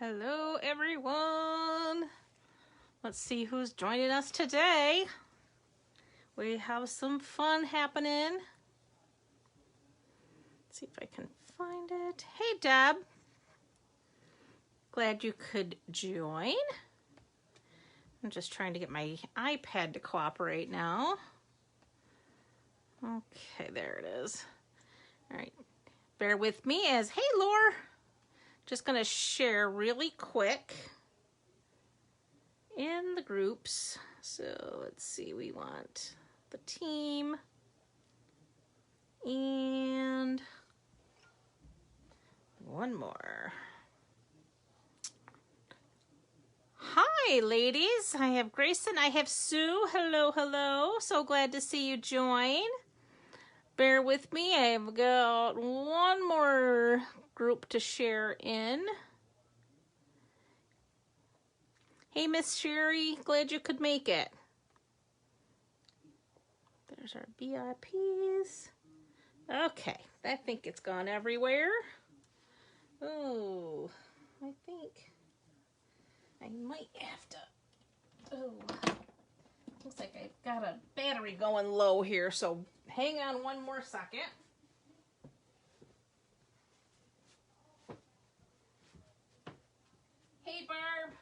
Hello, everyone. Let's see who's joining us today. We have some fun happening. Let's see if I can find it. Hey, Deb. Glad you could join. I'm just trying to get my iPad to cooperate now. Okay, there it is. All right. Bear with me as, hey, Laura. Just going to share really quick in the groups. So let's see, we want the team and one more. Hi, ladies. I have Grayson. I have Sue. Hello, hello. So glad to see you join. Bear with me. I've got one more group to share in. Hey, Miss Sherry. Glad you could make it. There's our VIPs. Okay. I think it's gone everywhere. Oh, I think I might have to. Oh, looks like I've got a battery going low here, so hang on one more second. Hey, Barb.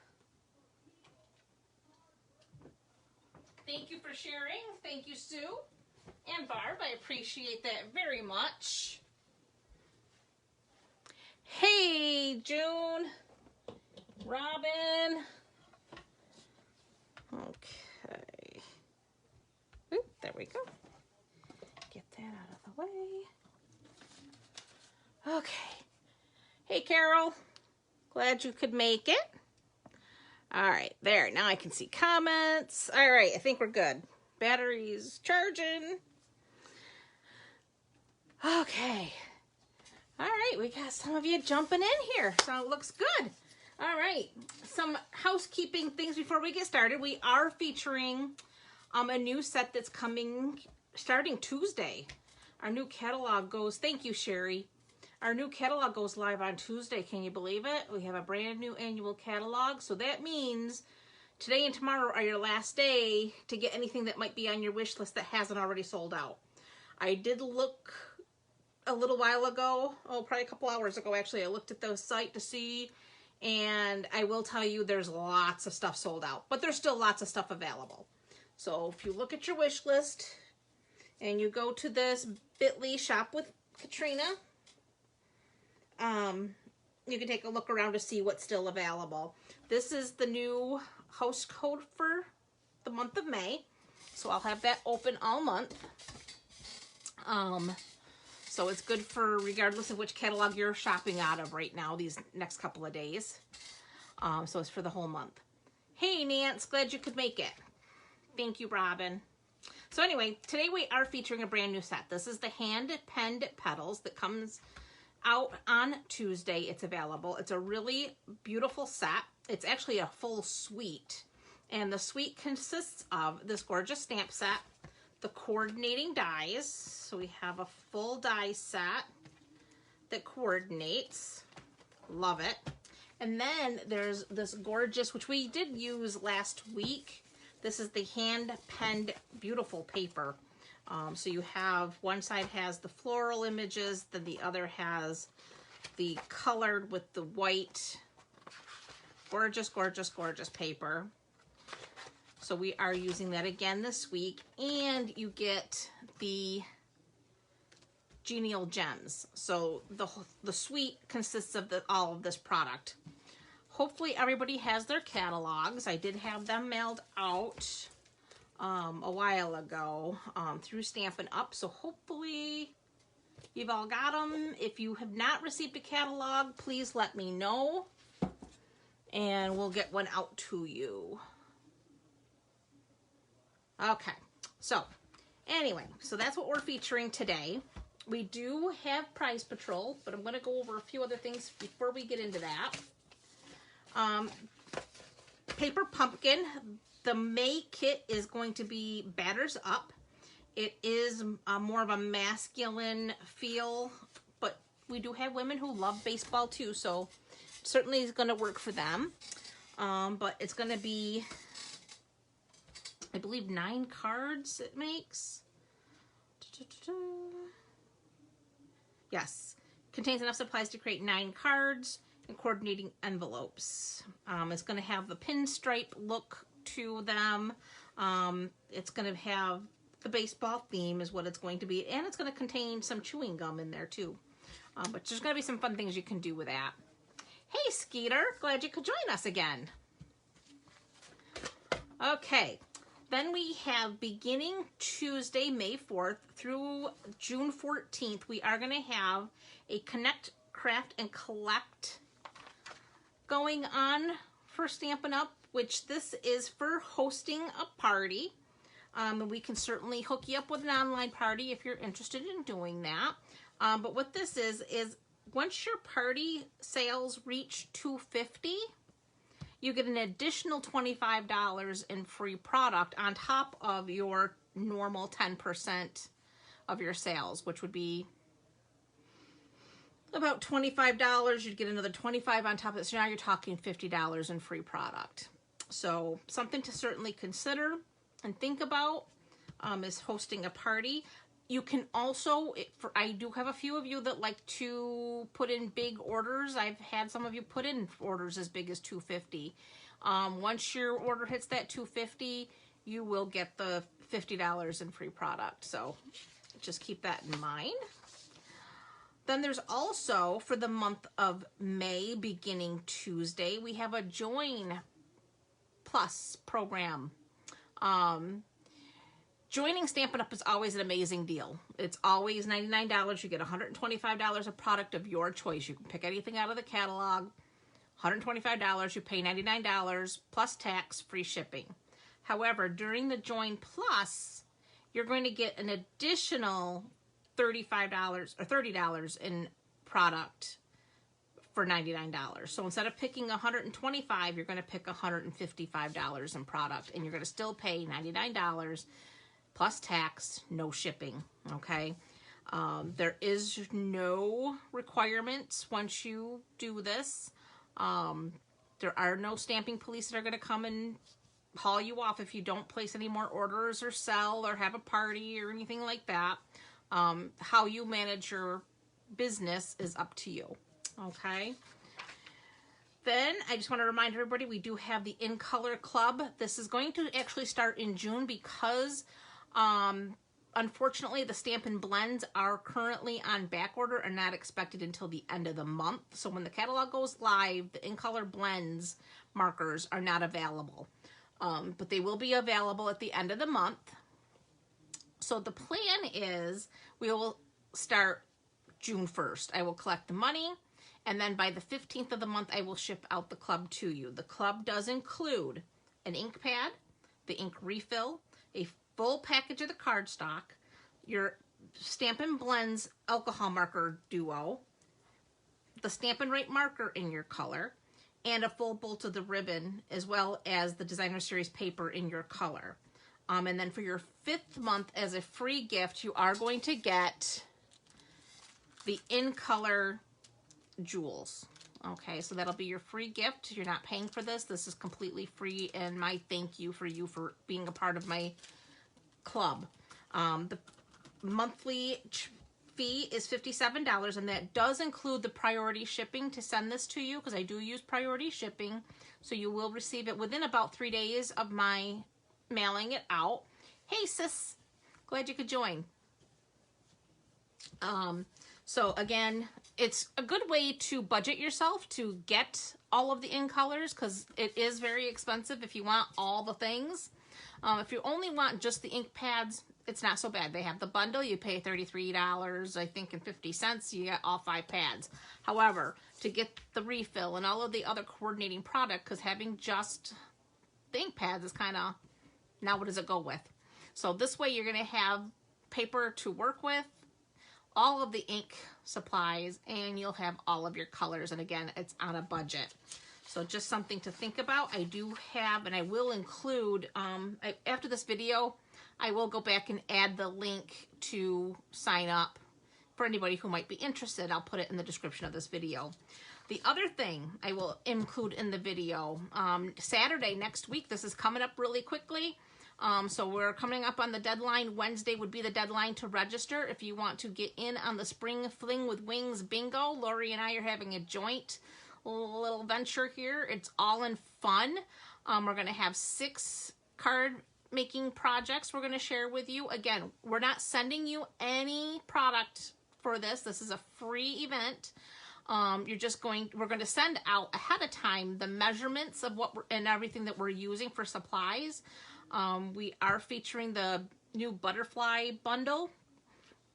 Thank you for sharing. Thank you, Sue and Barb. I appreciate that very much. Hey, June. Robin. Okay. Oop, there we go. Get that out of the way. Okay. Hey, Carol. Glad you could make it. All right, there. Now I can see comments. All right, I think we're good. Battery's charging. Okay. All right, we got some of you jumping in here, so it looks good. All right, some housekeeping things before we get started. We are featuring a new set that's coming starting Tuesday. Our new catalog goes, thank you, Sherry. Our new catalog goes live on Tuesday. Can you believe it? We have a brand new annual catalog. So that means today and tomorrow are your last day to get anything that might be on your wish list that hasn't already sold out. I did look a little while ago, probably a couple hours ago actually. I looked at the site to see, and I will tell you there's lots of stuff sold out, but there's still lots of stuff available. So if you look at your wish list and you go to this bit.ly shop with Katrina, you can take a look around to see what's still available. This is the new house code for the month of May, so I'll have that open all month. So it's good for regardless of which catalog you're shopping out of right now these next couple of days. So it's for the whole month. Hey, Nance, glad you could make it. Thank you, Robin. So anyway, today we are featuring a brand new set. This is the hand-penned Petals that comes out on Tuesday. It's available. It's a really beautiful set. It's actually a full suite, and the suite consists of this gorgeous stamp set, the coordinating dies. So we have a full die set that coordinates. Love it. And then there's this gorgeous, which we did use last week. This is the hand-penned beautiful paper. So you have, one side has the floral images, then the other has the colored with the white. Gorgeous, gorgeous, gorgeous paper. So we are using that again this week. And you get the Genial Gems. So the suite consists of all of this product. Hopefully everybody has their catalogs. I did have them mailed out a while ago through Stampin' Up. So hopefully you've all got them. If you have not received a catalog, please let me know and we'll get one out to you. Okay, so anyway, so that's what we're featuring today. We do have Prize Patrol, but I'm going to go over a few other things before we get into that. Paper Pumpkin. The May kit is going to be Batters Up. It is more of a masculine feel, but we do have women who love baseball too, so certainly is going to work for them. But it's going to be, I believe, 9 cards it makes. Yes. Contains enough supplies to create 9 cards and coordinating envelopes. It's going to have the pinstripe look to them. It's going to have the baseball theme is what it's going to be. And it's going to contain some chewing gum in there too. But there's going to be some fun things you can do with that. Hey, Skeeter. Glad you could join us again. Okay. Then we have beginning Tuesday, May 4th through June 14th, we are going to have a Connect, Craft, and Collect going on for Stampin' Up, which this is for hosting a party. And we can certainly hook you up with an online party if you're interested in doing that. But what this is once your party sales reach $250, you get an additional $25 in free product on top of your normal 10% of your sales, which would be about $25. You'd get another $25 on top of it. So now you're talking $50 in free product. So something to certainly consider and think about is hosting a party. You can also, I do have a few of you that like to put in big orders. I've had some of you put in orders as big as $250. Once your order hits that $250, you will get the $50 in free product. So just keep that in mind. Then there's also, for the month of May, beginning Tuesday, we have a Join Plus program. Joining Stampin' Up! Is always an amazing deal. It's always $99. You get $125 of product of your choice. You can pick anything out of the catalog. $125, you pay $99 plus tax, free shipping. However, during the Join Plus, you're going to get an additional $35 or $30 in product for $99. So instead of picking $125, you're going to pick $155 in product, and you're going to still pay $99 plus tax, no shipping, okay? There is no requirements once you do this. There are no stamping police that are going to come and haul you off if you don't place any more orders or sell or have a party or anything like that. How you manage your business is up to you, okay? Then I just want to remind everybody we do have the In Color Club. This is going to actually start in June because unfortunately the Stampin' Blends are currently on back order and not expected until the end of the month. So when the catalog goes live, the In Color Blends markers are not available. But they will be available at the end of the month. So the plan is we will start June 1st. I will collect the money, and then by the 15th of the month, I will ship out the club to you. The club does include an ink pad, the ink refill, a full package of the cardstock, your Stampin' Blends alcohol marker duo, the Stampin' Right marker in your color, and a full bolt of the ribbon, as well as the Designer Series paper in your color. And then for your 5th month as a free gift, you are going to get the In Color jewels. Okay, so that'll be your free gift. You're not paying for this. This is completely free, and my thank you for being a part of my club. The monthly fee is $57, and that does include the priority shipping to send this to you, because I do use priority shipping, so you will receive it within about 3 days of my mailing it out. Hey sis, glad you could join. So again, it's a good way to budget yourself to get all of the In Colors, because it is very expensive if you want all the things. If you only want just the ink pads, it's not so bad. They have the bundle. You pay $33, I think, and 50 cents. You get all 5 pads. However, to get the refill and all of the other coordinating product, because having just the ink pads is kind of, now what does it go with? So this way you're going to have paper to work with, all of the ink supplies, and you'll have all of your colors. And again, it's on a budget. So just something to think about. I do have, and I will include, after this video, I will go back and add the link to sign up for anybody who might be interested. I'll put it in the description of this video. The other thing I will include in the video, Saturday next week, this is coming up really quickly. So we're coming up on the deadline. Wednesday would be the deadline to register. If you want to get in on the Spring Fling with Wings bingo, Lori and I are having a joint little venture here. It's all in fun. We're going to have 6 card making projects we're going to share with you. Again, we're not sending you any product for this. This is a free event. We're going to send out ahead of time the measurements of and everything that we're using for supplies. We are featuring the new butterfly bundle,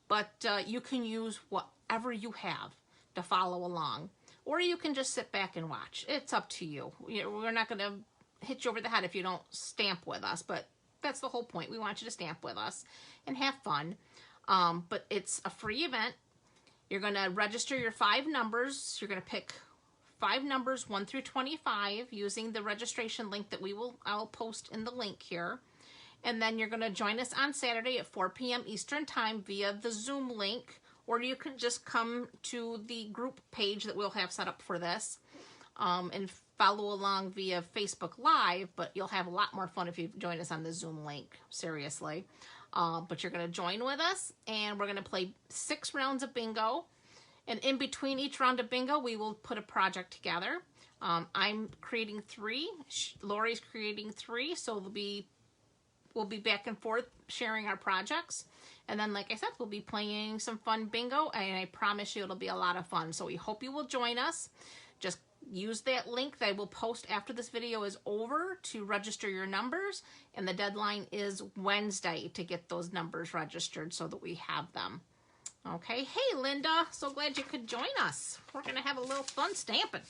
but you can use whatever you have to follow along, or you can just sit back and watch. It's up to you. We're not going to hit you over the head if you don't stamp with us, but that's the whole point. We want you to stamp with us and have fun. But it's a free event. You're going to register your 5 numbers. You're going to pick 5 numbers 1 through 25 using the registration link that I'll post in the link here. And then you're going to join us on Saturday at 4 p.m. Eastern Time via the Zoom link, or you can just come to the group page that we'll have set up for this and follow along via Facebook Live, but you'll have a lot more fun if you join us on the Zoom link, seriously. But you're going to join with us, and we're going to play 6 rounds of bingo. And in between each round of bingo, we will put a project together. I'm creating 3. Lori's creating 3. So we'll be back and forth sharing our projects. And then, like I said, we'll be playing some fun bingo. And I promise you it'll be a lot of fun. So we hope you will join us. Just use that link that I will post after this video is over to register your numbers. And the deadline is Wednesday to get those numbers registered so that we have them. Okay, hey Linda, so glad you could join us. We're going to have a little fun stamping.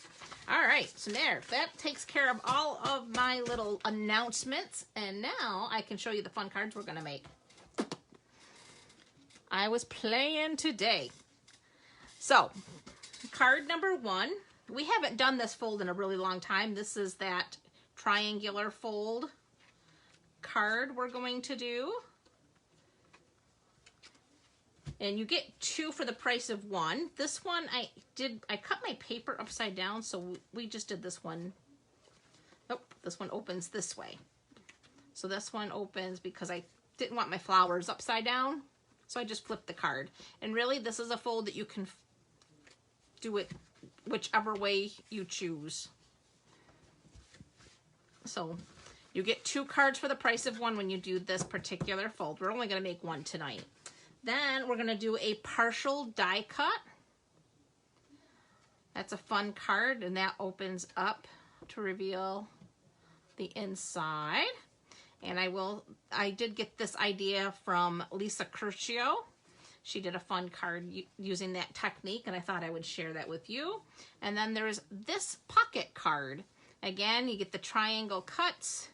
All right, so there, that takes care of all of my little announcements. And now I can show you the fun cards we're going to make. I was playing today. So, card number 1. We haven't done this fold in a really long time. This is that triangular fold card we're going to do. And you get 2 for the price of 1. This one, I cut my paper upside down, so we just did this one. Oh, this one opens this way. So this one opens because I didn't want my flowers upside down, so I just flipped the card. And really, this is a fold that you can do it whichever way you choose. So you get 2 cards for the price of 1 when you do this particular fold. We're only going to make 1 tonight. Then we're going to do a partial die cut. That's a fun card, and that opens up to reveal the inside. And I did get this idea from Lisa Curcio. She did a fun card using that technique, and I thought I would share that with you. And then there's this pocket card. Again, you get the triangle cuts,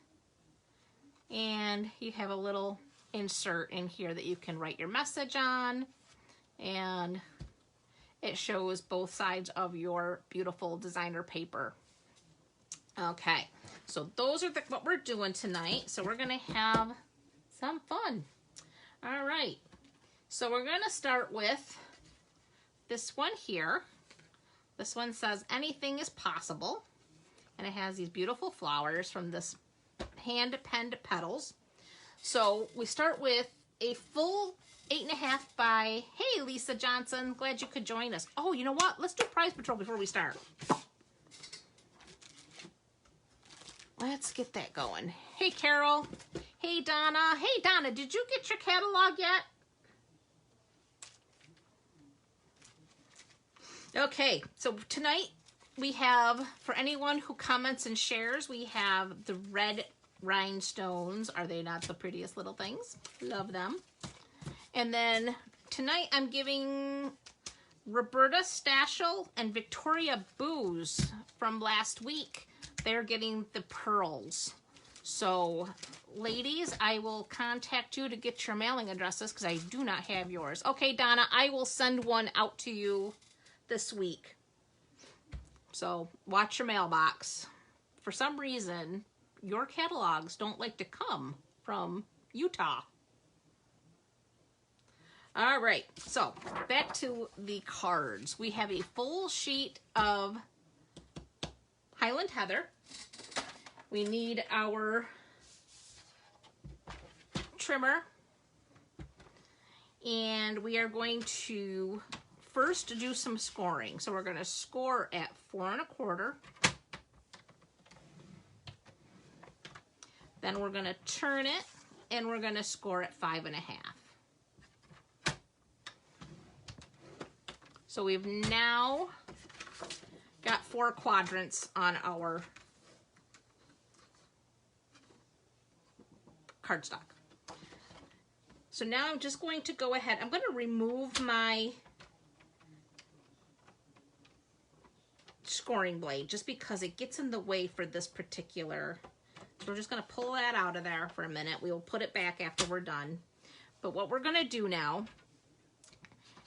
and you have a little insert in here that you can write your message on, and it shows both sides of your beautiful designer paper. Okay, so those are what we're doing tonight. So we're gonna have some fun. All right, so we're gonna start with this one here. This one says anything is possible, and it has these beautiful flowers from this hand-penned Petals. So we start with a full 8.5 by, hey, Lisa Johnson, glad you could join us. Oh, you know what? Let's do Prize Patrol before we start. Let's get that going. Hey, Carol. Hey, Donna. Hey, Donna, did you get your catalog yet? Okay, so tonight we have, for anyone who comments and shares, we have the red rhinestones. Are they not the prettiest little things? Love them. And then tonight I'm giving Roberta Stachel and Victoria Booz from last week. They're getting the pearls. So ladies, I will contact you to get your mailing addresses because I do not have yours. Okay, Donna, I will send one out to you this week. So watch your mailbox. For some reason, your catalogs don't like to come from Utah. All right, so back to the cards. We have a full sheet of Highland Heather. We need our trimmer. And we are going to first do some scoring. So we're going to score at 4 1/4. Then we're going to turn it and we're going to score at 5 1/2. So we've now got 4 quadrants on our cardstock. So now I'm just going to go ahead, I'm going to remove my scoring blade just because it gets in the way for this particular. So we're just going to pull that out of there for a minute. We will put it back after we're done. But what we're going to do now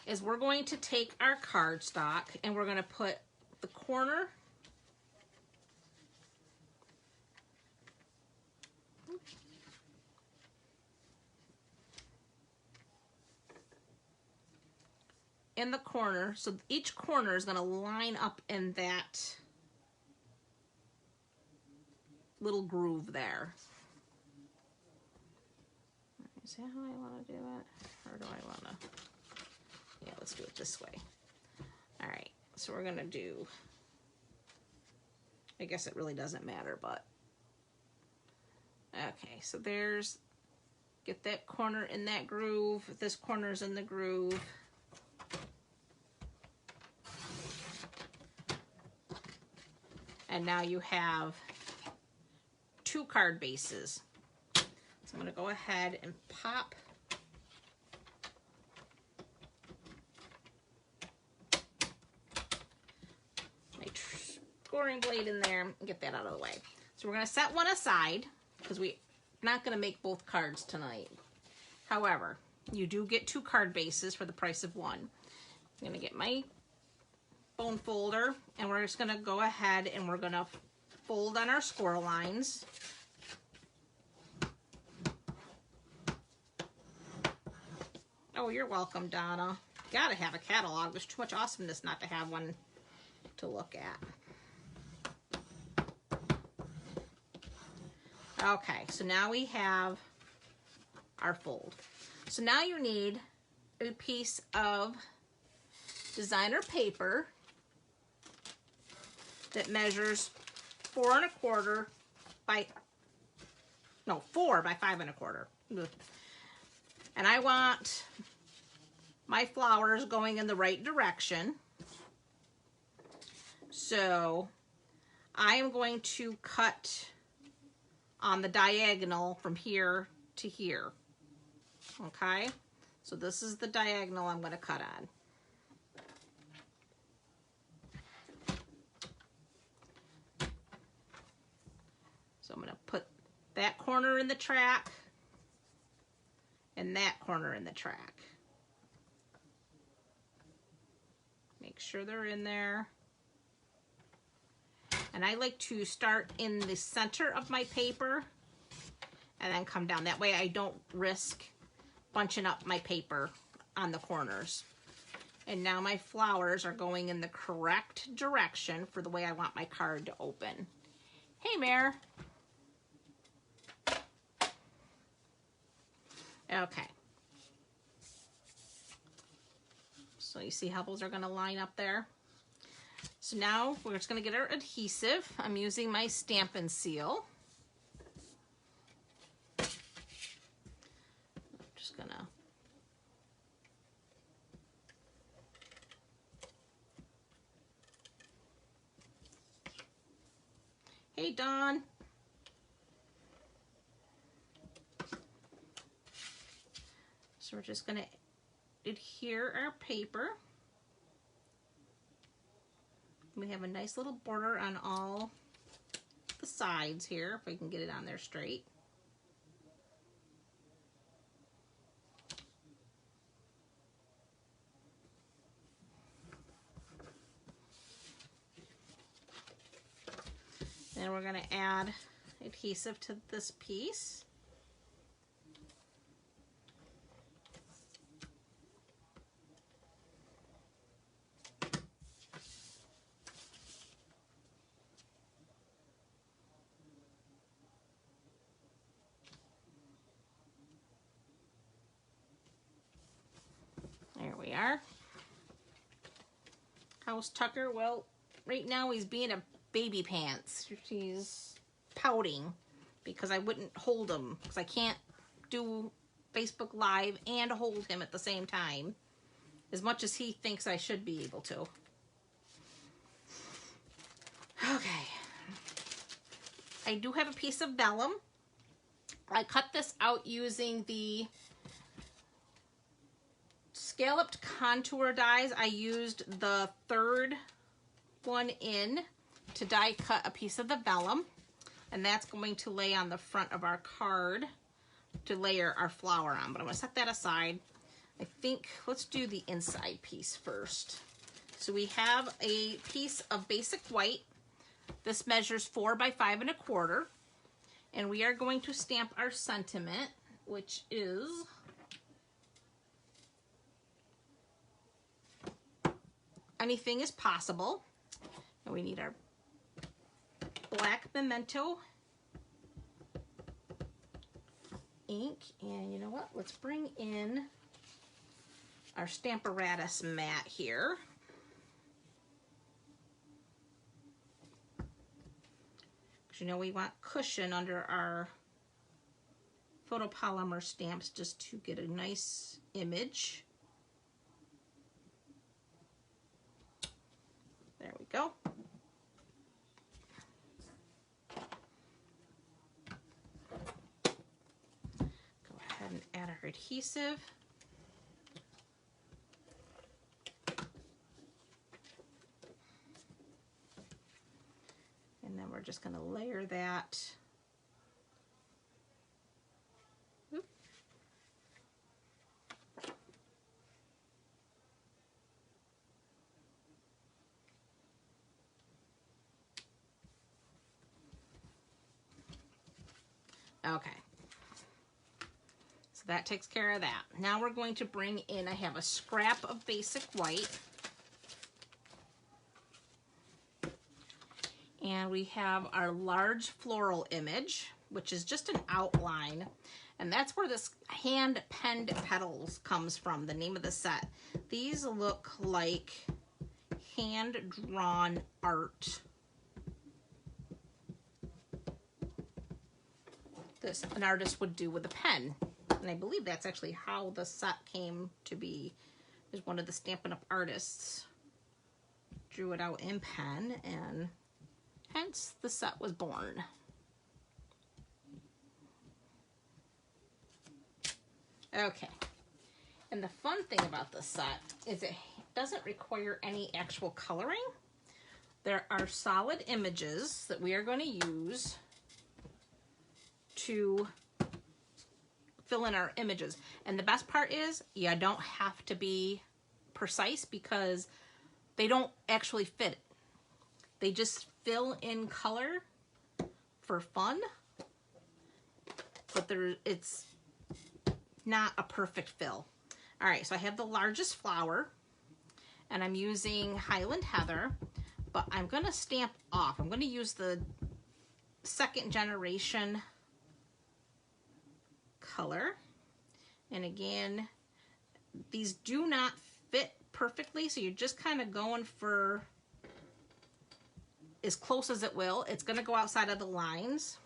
is we're going to take our cardstock and we're going to put the corner in the corner. So each corner is going to line up in that little groove there. Is that how I want to do it? Or do I want to? Yeah, let's do it this way. All right, so we're going to do, I guess it really doesn't matter, but. Okay, so there's, get that corner in that groove. This corner's in the groove. And now you have 2 card bases. So I'm going to go ahead and pop my scoring blade in there and get that out of the way. So we're going to set one aside because we're not going to make both cards tonight. However, you do get 2 card bases for the price of 1. I'm going to get my bone folder and we're just going to go ahead and we're going to fold on our score lines. Oh, you're welcome, Donna. Gotta have a catalog. There's too much awesomeness not to have one to look at. Okay, so now we have our fold. So now you need a piece of designer paper that measures 4 1/4 by, no, 4 by 5 1/4. And I want my flowers going in the right direction. So I am going to cut on the diagonal from here to here. Okay? So this is the diagonal I'm going to cut on. So I'm going to put that corner in the track and that corner in the track. Make sure they're in there. And I like to start in the center of my paper and then come down. That way I don't risk bunching up my paper on the corners. And now my flowers are going in the correct direction for the way I want my card to open. Hey, Mare. Okay. So you see how those are going to line up there? So now we're just going to get our adhesive. I'm using my Stampin' Seal. I'm just going to Hey, Dawn. So we're just going to adhere our paper. We have a nice little border on all the sides here, if I can get it on there straight. Then we're going to add adhesive to this piece. How's Tucker? Well, right now he's being a baby pants. He's pouting because I wouldn't hold him because I can't do Facebook Live and hold him at the same time as much as he thinks I should be able to. Okay. I do have a piece of vellum. I cut this out using the scalloped contour dies. I used the third one in to die cut a piece of the vellum, and that's going to lay on the front of our card to layer our flower on, but I'm going to set that aside. I think let's do the inside piece first. So we have a piece of basic white. This measures 4 by 5 1/4, and we are going to stamp our sentiment, which is anything is possible. And we need our black memento ink, and you know what? Let's bring in our Stamparatus mat here. Because you know we want cushion under our photopolymer stamps just to get a nice image. There we go. Go ahead and add our adhesive. And then we're just going to layer that. Oop. Okay. So that takes care of that. Now we're going to bring in, I have a scrap of basic white. And we have our large floral image, which is just an outline. And that's where this hand-penned petals comes from, the name of the set. These look like hand-drawn art. This an artist would do with a pen. And I believe that's actually how the set came to be. There's one of the Stampin' Up! Artists drew it out in pen, and hence the set was born. Okay. And the fun thing about this set is it doesn't require any actual coloring. There are solid images that we are going to use to fill in our images. And the best part is you don't have to be precise because they don't actually fit. They just fill in color for fun, but it's not a perfect fill. All right, so I have the largest flower, and I'm using Highland Heather, but I'm gonna stamp off. I'm gonna use the 2nd generation color. And again, these do not fit perfectly, so you're just kind of going for as close as it will. It's going to go outside of the lines.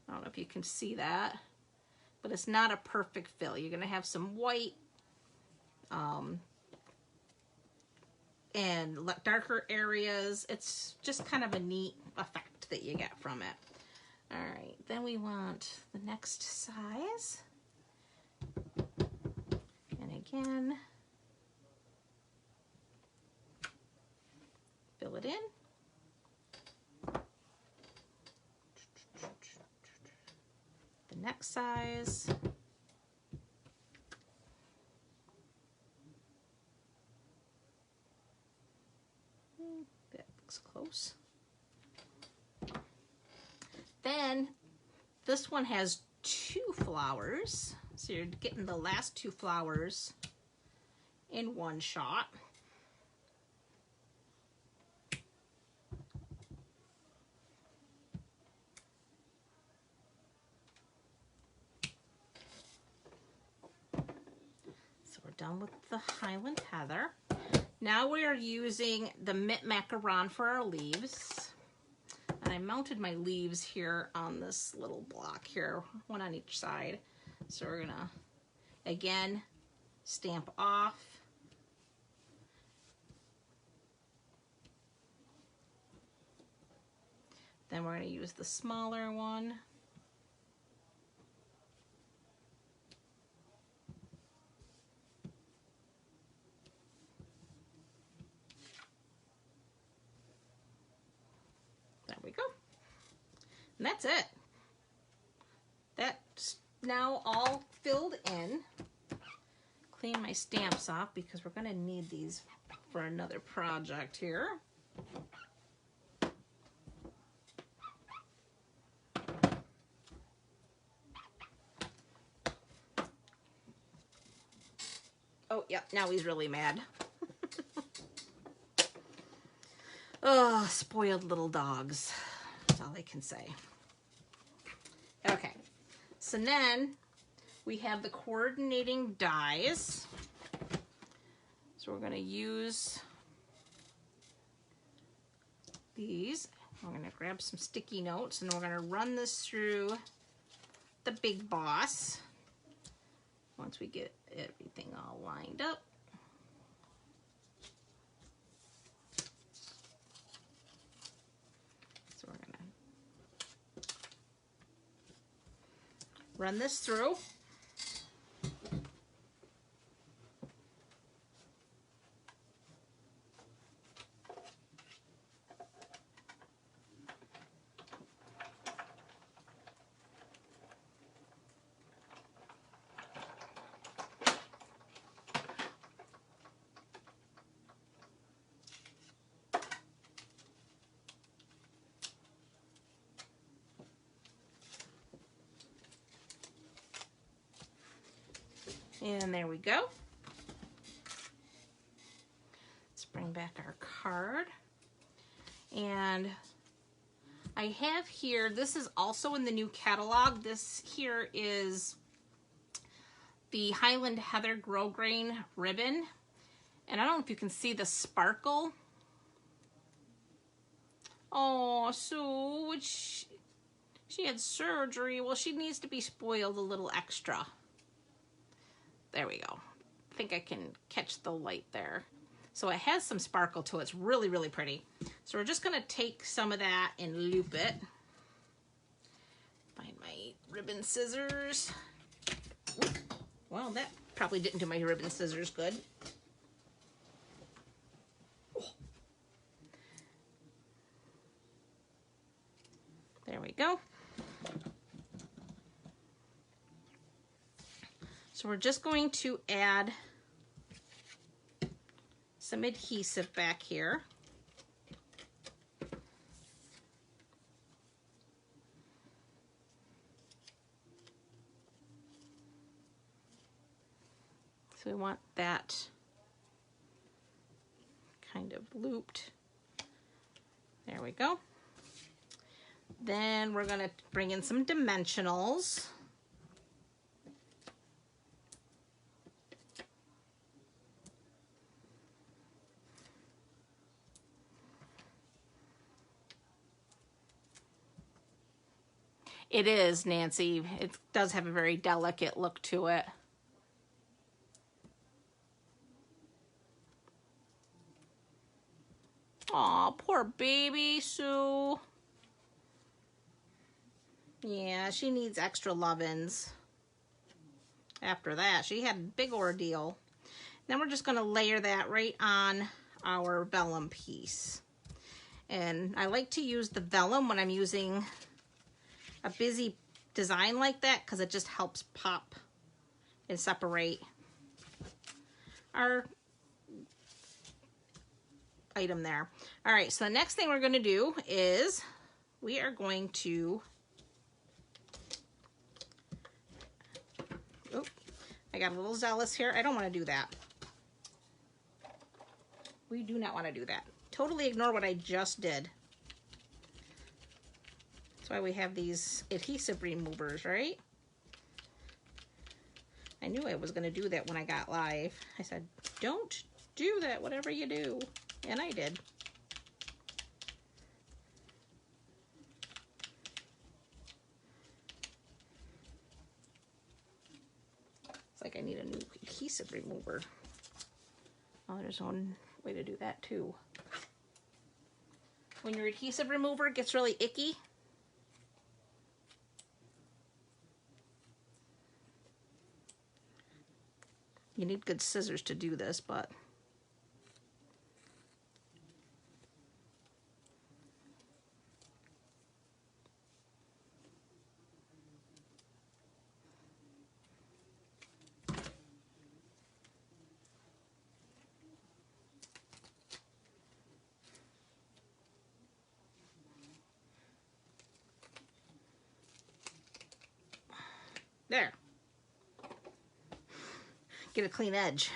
I don't know if you can see that, but it's not a perfect fill. You're going to have some white and darker areas. It's just kind of a neat effect that you get from it. All right, then we want the next size. And again, fill it in. The next size. That looks close. Then this one has 2 flowers, so you're getting the last 2 flowers in one shot. So we're done with the Highland Heather. Now we are using the mint macaron for our leaves. And I mounted my leaves here on this little block here, one on each side. So we're gonna, again, stamp off. Then we're gonna use the smaller one. There we go. And that's it. That's now all filled in. Clean my stamps off because we're gonna need these for another project here. Oh, yep, now he's really mad. Oh, spoiled little dogs. That's all I can say. Okay, so then we have the coordinating dies. So we're going to use these. We're going to grab some sticky notes and we're going to run this through the Big Boss. Once we get everything all lined up. So we're going to run this through. And there we go. Let's bring back our card. And I have here, this is also in the new catalog. This here is the Highland Heather Grosgrain ribbon. And I don't know if you can see the sparkle. Oh, Sue, she had surgery. Well, she needs to be spoiled a little extra. There we go. I think I can catch the light there. So it has some sparkle to it. It's really, really pretty. So we're just going to take some of that and loop it. Find my ribbon scissors. Well, that probably didn't do my ribbon scissors good. There we go. So we're just going to add some adhesive back here. So we want that kind of looped. There we go. Then we're going to bring in some dimensionals. It is, Nancy. It does have a very delicate look to it. Aw, poor baby Sue. Yeah, she needs extra lovin's. After that, she had a big ordeal. Then we're just going to layer that right on our vellum piece. And I like to use the vellum when I'm using a busy design like that because it just helps pop and separate our item there. All right, so the next thing we're going to do is we are going to, oh, I got a little zealous here. I don't want to do that. We do not want to do that. Totally ignore what I just did. That's why we have these adhesive removers, right? I knew I was going to do that when I got live. I said, don't do that, whatever you do. And I did. It's like I need a new adhesive remover. Oh, there's one way to do that too. When your adhesive remover gets really icky, you need good scissors to do this, but there. Get a clean edge.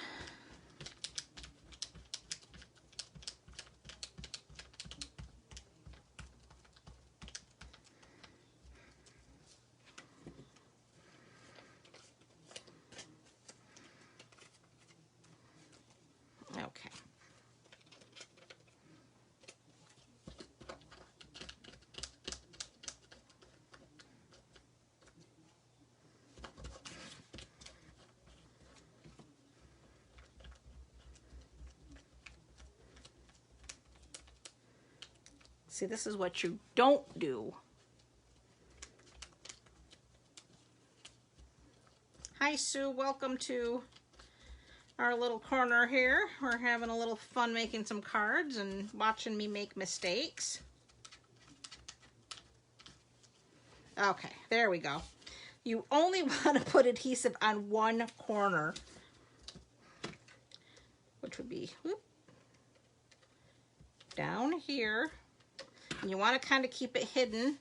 Okay. See, this is what you don't do. Hi, Sue. Welcome to our little corner here. We're having a little fun making some cards and watching me make mistakes. Okay, there we go. You only want to put adhesive on one corner, which would be whoop, down here. And you want to kind of keep it hidden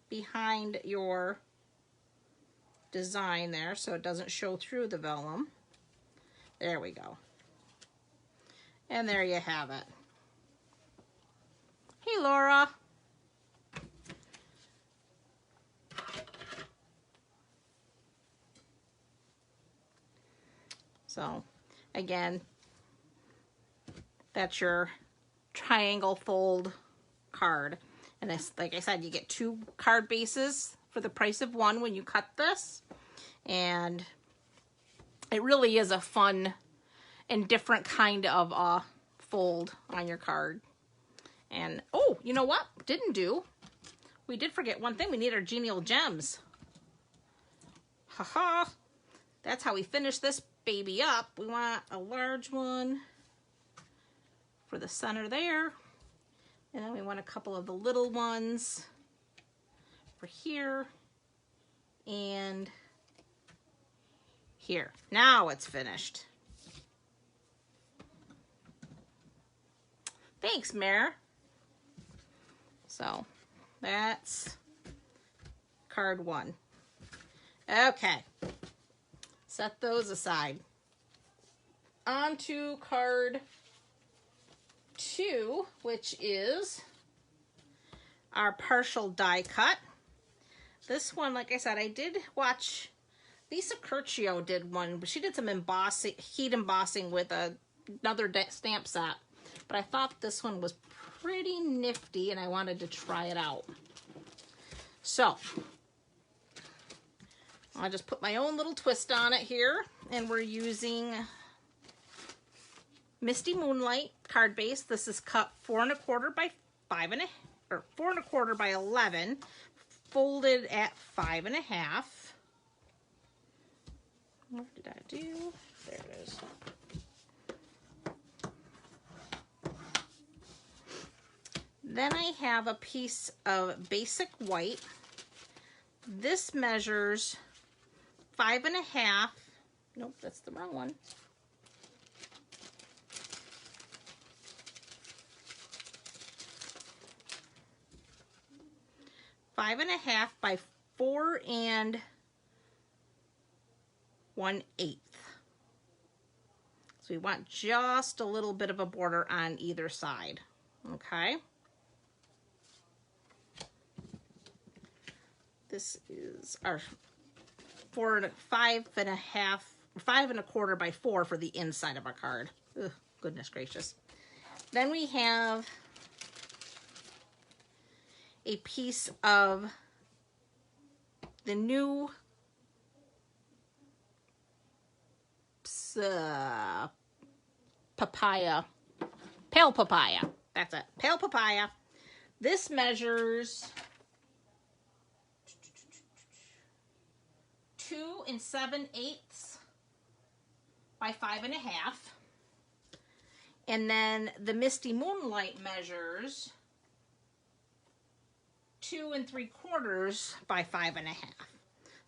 behind your design there so it doesn't show through the vellum. There we go. And there you have it. Hey, Laura. So, again, that's your triangle fold card. And this, like I said, you get 2 card bases for the price of 1 when you cut this. And it really is a fun and different kind of fold on your card. And, oh, you know what? Didn't do. We did forget one thing. We need our genial gems. Haha. That's how we finish this baby up. We want a large one for the center there. And then we want a couple of the little ones for here and here. Now it's finished. Thanks, Mare. So that's card 1. Okay. Set those aside. On to card 2, which is our partial die cut. This one, like I said, I did watch Lisa Curcio did one, but she did some embossing, heat embossing with another stamp set. But I thought this one was pretty nifty and I wanted to try it out. So I'll just put my own little twist on it here, and we're using Misty Moonlight card base. This is cut 4 1/4 by 5 1/2, or 4 1/4 by 11, folded at 5 1/2. What did I do? There it is. Then I have a piece of basic white. This measures 5 1/2. Nope, that's the wrong one. Five and a half by 4 1/8. So we want just a little bit of a border on either side. Okay. This is our 5 1/4 by 4 for the inside of our card. Ugh, goodness gracious. Then we have a piece of the new papaya, pale papaya. That's it, pale papaya. This measures 2 7/8 by 5 1/2. And then the Misty Moonlight measures 2 3/4 by 5 1/2.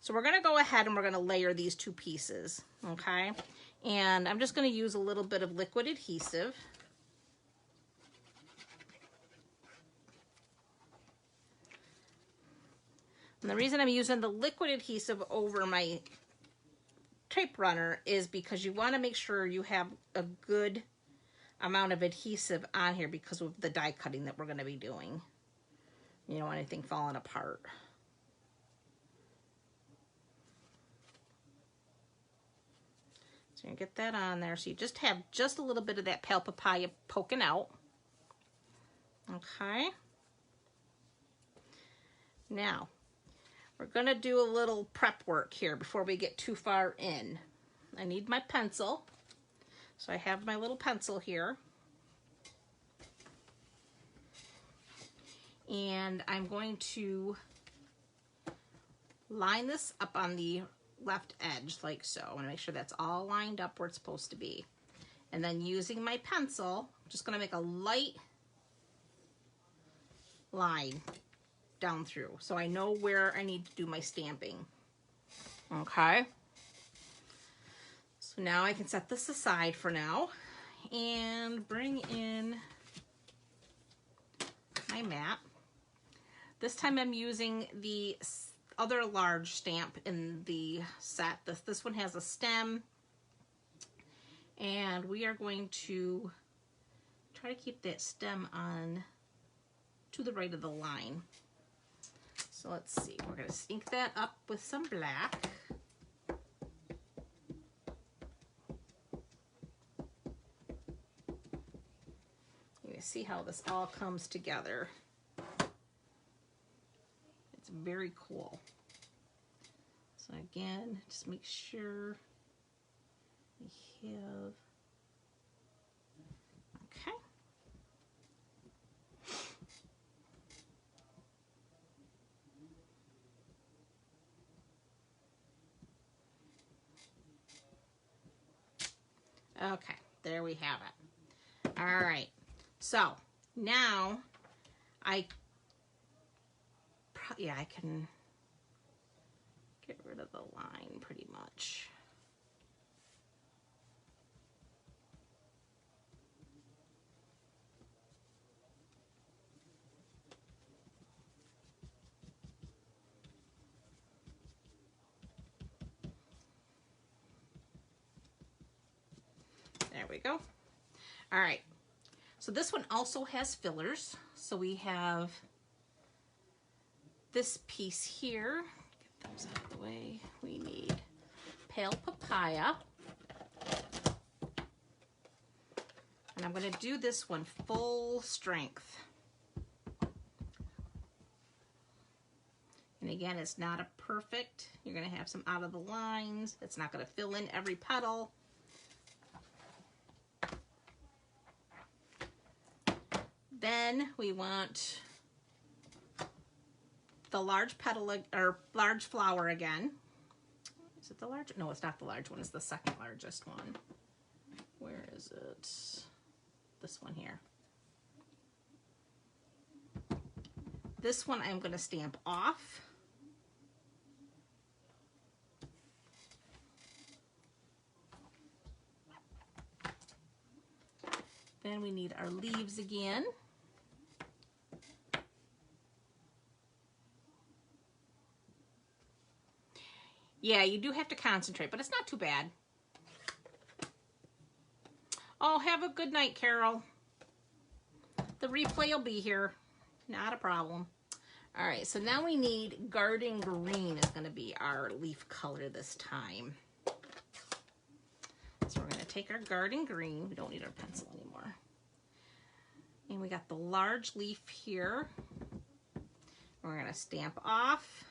So we're going to go ahead and we're going to layer these two pieces, okay? And I'm just going to use a little bit of liquid adhesive. And the reason I'm using the liquid adhesive over my tape runner is because you want to make sure you have a good amount of adhesive on here because of the die cutting that we're going to be doing. You don't want anything falling apart. So you get that on there. So you just have just a little bit of that pale papaya poking out. Okay. Now, we're going to do a little prep work here before we get too far in. I need my pencil. So I have my little pencil here. And I'm going to line this up on the left edge like so. I want to make sure that's all lined up where it's supposed to be. And then using my pencil, I'm just going to make a light line down through so I know where I need to do my stamping. Okay. So now I can set this aside for now and bring in my mat. This time I'm using the other large stamp in the set. This one has a stem, and we are going to try to keep that stem on to the right of the line. So let's see, we're going to ink that up with some black. You see how this all comes together. It's very cool. So again, just make sure we have, okay. Okay, there we have it. All right, so now I can get rid of the line pretty much. There we go. All right, so this one also has fillers. So we have this piece here. Get those out of the way. We need pale papaya. And I'm going to do this one full strength. And again, it's not a perfect. You're going to have some out of the lines. It's not going to fill in every petal. Then we want the large petal or large flower again. Is it the large? No, it's not the large one. It's the second largest one. Where is it? This one here. This one I'm going to stamp off. Then we need our leaves again. Yeah, you do have to concentrate, but it's not too bad. Oh, have a good night, Carol. The replay will be here. Not a problem. All right, so now we need Garden Green is going to be our leaf color this time. So we're going to take our garden green. We don't need our pencil anymore. And we got the large leaf here. We're going to stamp off.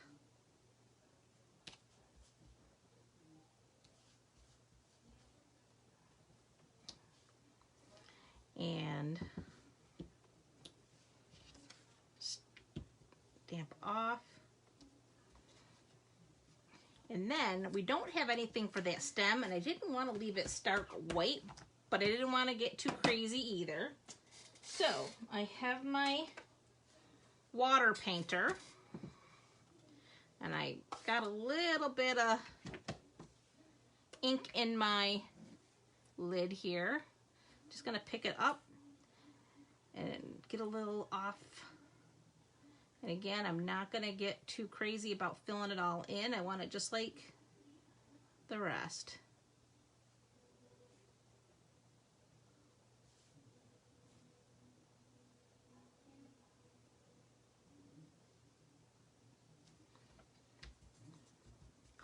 And stamp off. And then we don't have anything for that stem, and I didn't want to leave it stark white, but I didn't want to get too crazy either. So I have my water painter, and I got a little bit of ink in my lid here. Just gonna pick it up and get a little off. And again, I'm not gonna get too crazy about filling it all in. I want it just like the rest.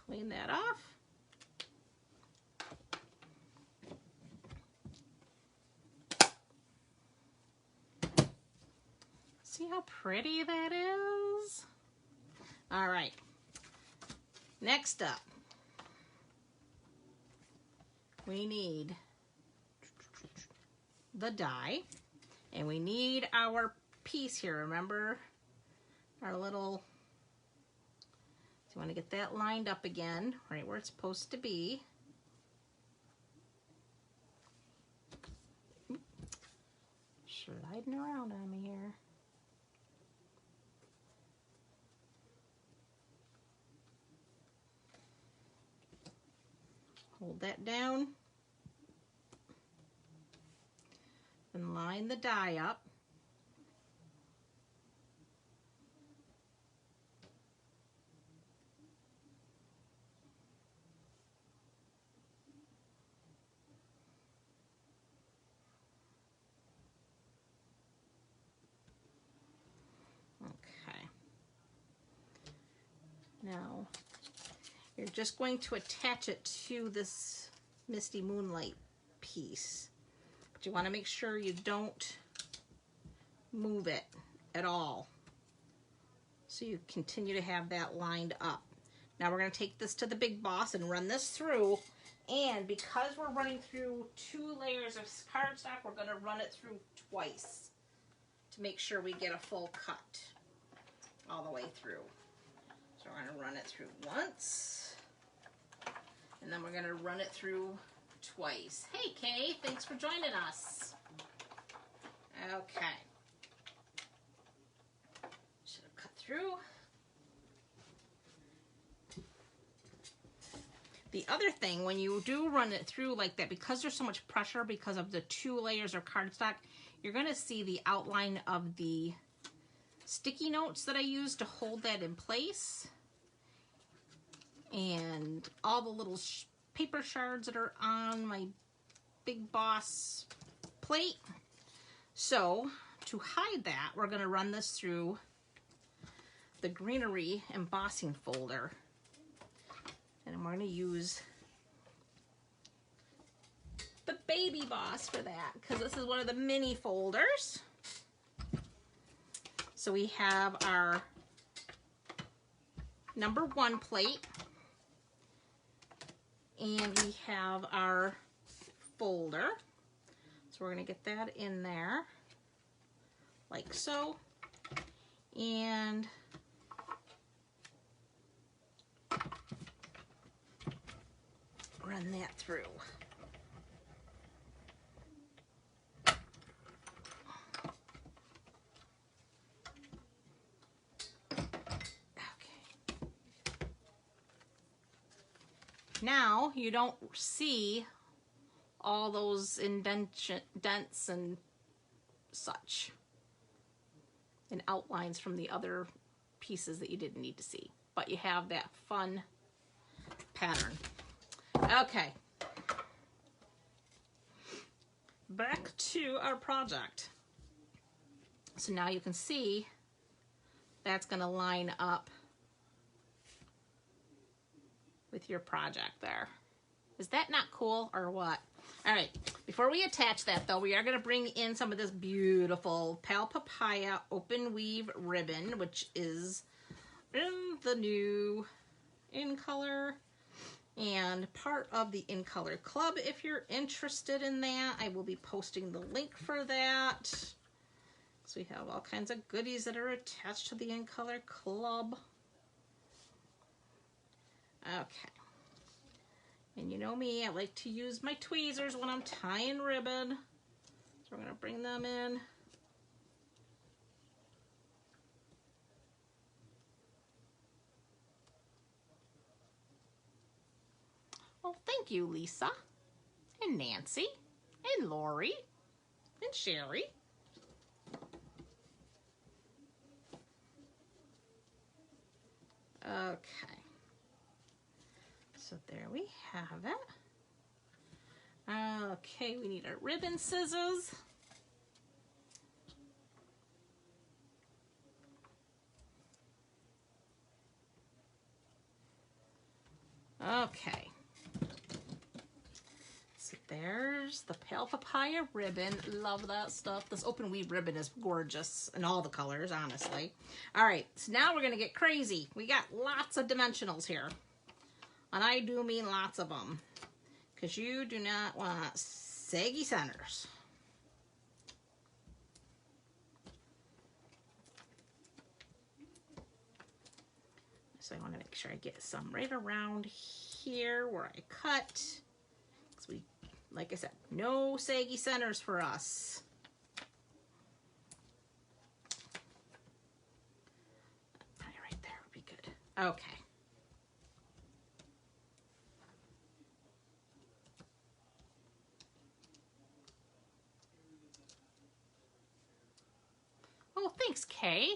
Clean that off. See how pretty that is? All right. Next up, we need the die, and we need our piece here. Remember our little, so you want to get that lined up again, right where it's supposed to be. Sliding around on me here. Hold that down and line the die up. Okay. Now you're just going to attach it to this Misty Moonlight piece. But you want to make sure you don't move it at all, so you continue to have that lined up. Now we're going to take this to the Big Boss and run this through. And because we're running through 2 layers of cardstock, we're going to run it through twice to make sure we get a full cut all the way through. So we're going to run it through once. And then we're going to run it through twice. Hey, Kay, thanks for joining us. Okay. Should have cut through. The other thing, when you do run it through like that, because there's so much pressure because of the 2 layers of cardstock, you're going to see the outline of the sticky notes that I used to hold that in place. And all the little paper shards that are on my Big Boss plate. So to hide that, we're going to run this through the greenery embossing folder. And we're going to use the Baby Boss for that, because this is one of the mini folders. So we have our number 1 plate. And we have our folder. So we're going to get that in there, like so. And run that through. Now you don't see all those dents and such and outlines from the other pieces that you didn't need to see, but you have that fun pattern. Okay, back to our project. So now you can see that's going to line up with your project there. Is that not cool or what? All right, before we attach that though, we are going to bring in some of this beautiful Pal Papaya open weave ribbon, which is in the new In Color and part of the In Color Club. If you're interested in that, I will be posting the link for that. So we have all kinds of goodies that are attached to the In Color Club. Okay. And you know me, I like to use my tweezers when I'm tying ribbon. So we're going to bring them in. Well, thank you, Lisa, and Nancy, and Lori, and Sherry. Okay. So there we have it. Okay, we need our ribbon scissors. Okay. So there's the Pale Papaya ribbon. Love that stuff. This open weave ribbon is gorgeous in all the colors, honestly. All right, so now we're going to get crazy. We got lots of dimensionals here. And I do mean lots of them. Because you do not want saggy centers. So I want to make sure I get some right around here where I cut. Because we, like I said, no saggy centers for us. Probably right there would be good. Okay. Oh, thanks, Kay.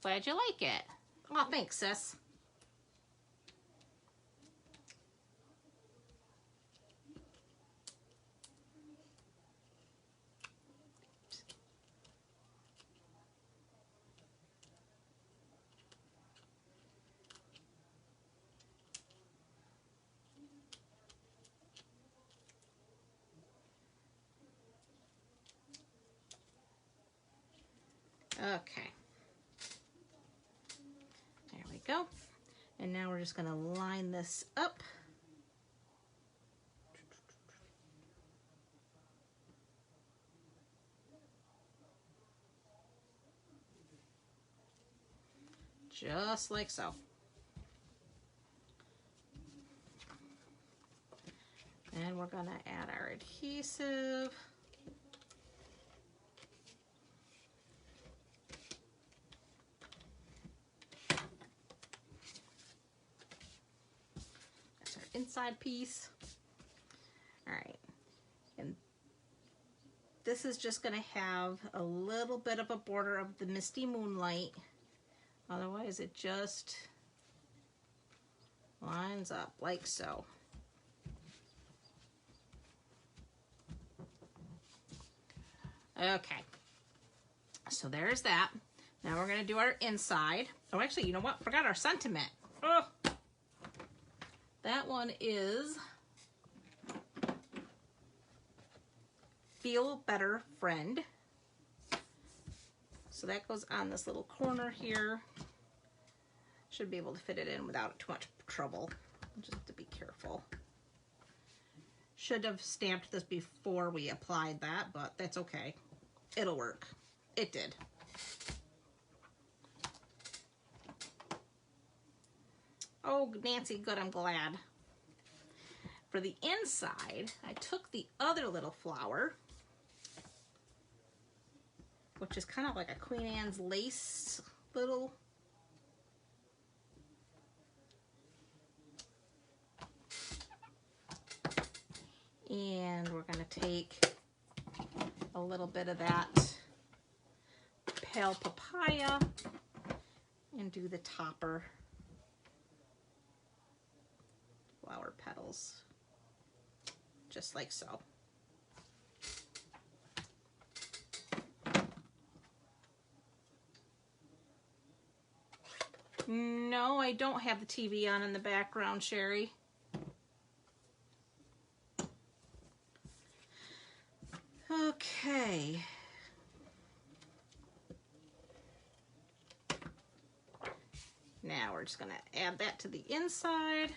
Glad you like it. Oh, thanks, sis. Okay. There we go. And now we're just going to line this up. Just like so. And we're going to add our adhesive. That's our inside piece. All right. And this is just going to have a little bit of a border of the Misty Moonlight. Otherwise, it just lines up like so. Okay, so there's that. Now we're going to do our inside. Oh, actually, you know what? Forgot our sentiment. Oh, that one is Feel Better Friend. So that goes on this little corner here. Should be able to fit it in without too much trouble. Just have to be careful. Should have stamped this before we applied that, but that's okay. It'll work. It did. Oh, Nancy, good, I'm glad. For the inside, I took the other little flower, which is kind of like a Queen Anne's lace little. And we're going to take a little bit of that Pale Papaya and do the topper flower petals, just like so. No, I don't have the TV on in the background, Sherry. Now we're just gonna add that to the inside.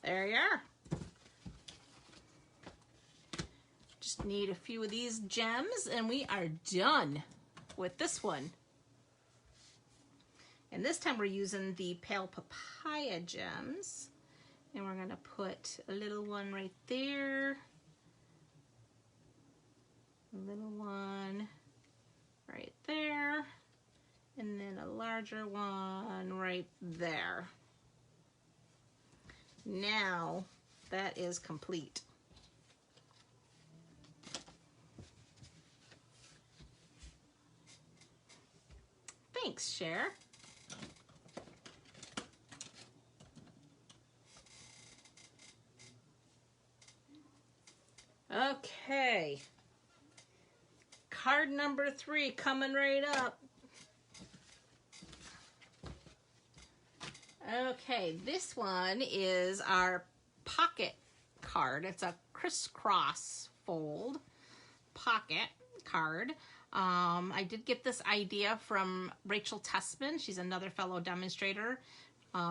There you are. Just need a few of these gems and we are done with this one. And this time we're using the pale papaya gems. And we're gonna put a little one right there. A little one right there. And then a larger one right there. Now that is complete. Thanks, Cher. Okay. Card number 3 coming right up. Okay, this one is our pocket card. It's a crisscross fold pocket card. I did get this idea from Rachel Tessman. She's another fellow demonstrator.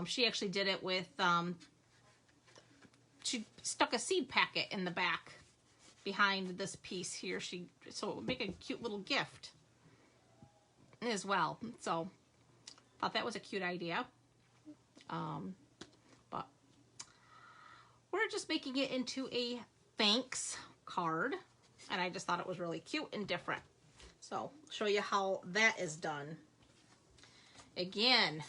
She actually did it with, she stuck a seed packet in the back behind this piece here. So it would make a cute little gift as well. So thought that was a cute idea. But we're just making it into a thanks card, and I just thought it was really cute and different. So I'll show you how that is done. Again,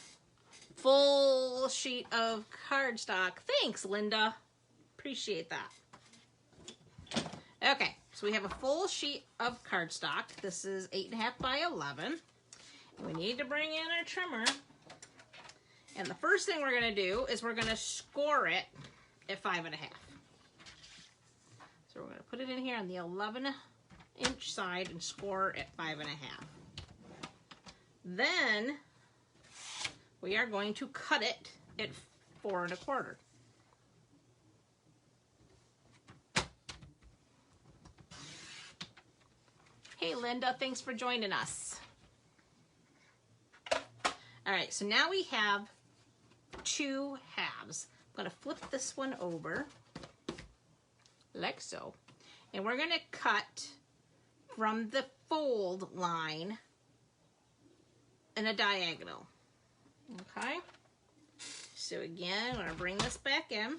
full sheet of cardstock. Thanks, Linda. Appreciate that. Okay, so we have a full sheet of cardstock. This is 8.5 by 11. And we need to bring in our trimmer. And the first thing we're going to do is we're going to score it at 5.5. So we're going to put it in here on the 11-inch side and score at 5.5. Then we are going to cut it at 4.25. Hey Linda, thanks for joining us. All right, so now we have 2 halves. I'm gonna flip this one over like so. And we're gonna cut from the fold line in a diagonal, okay? So again, I'm gonna bring this back in.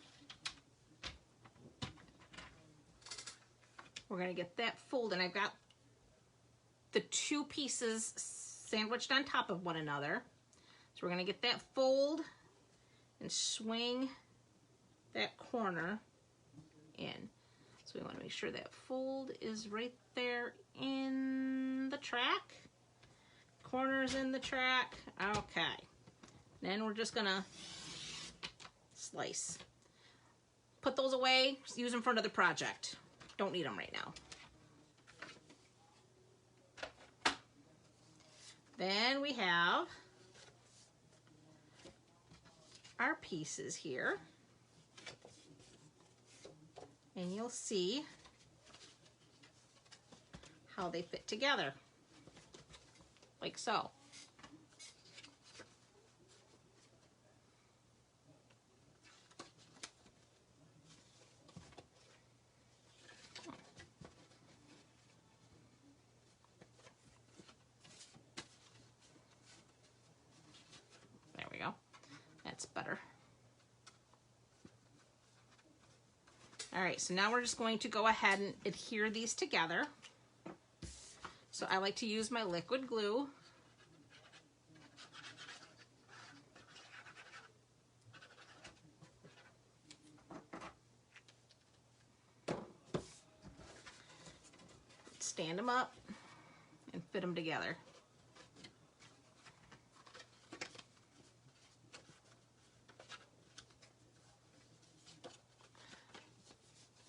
We're gonna get that fold, and I've got the 2 pieces sandwiched on top of one another. So we're gonna get that fold and swing that corner in. So we wanna make sure that fold is right there in the track. Corner's in the track, okay. Then we're just gonna slice. Put those away, use them for another project. Don't need them right now. Then we have our pieces here, and you'll see how they fit together, like so. There we go. That's better. All right, so now we're just going to go ahead and adhere these together. So I like to use my liquid glue. Stand them up and fit them together.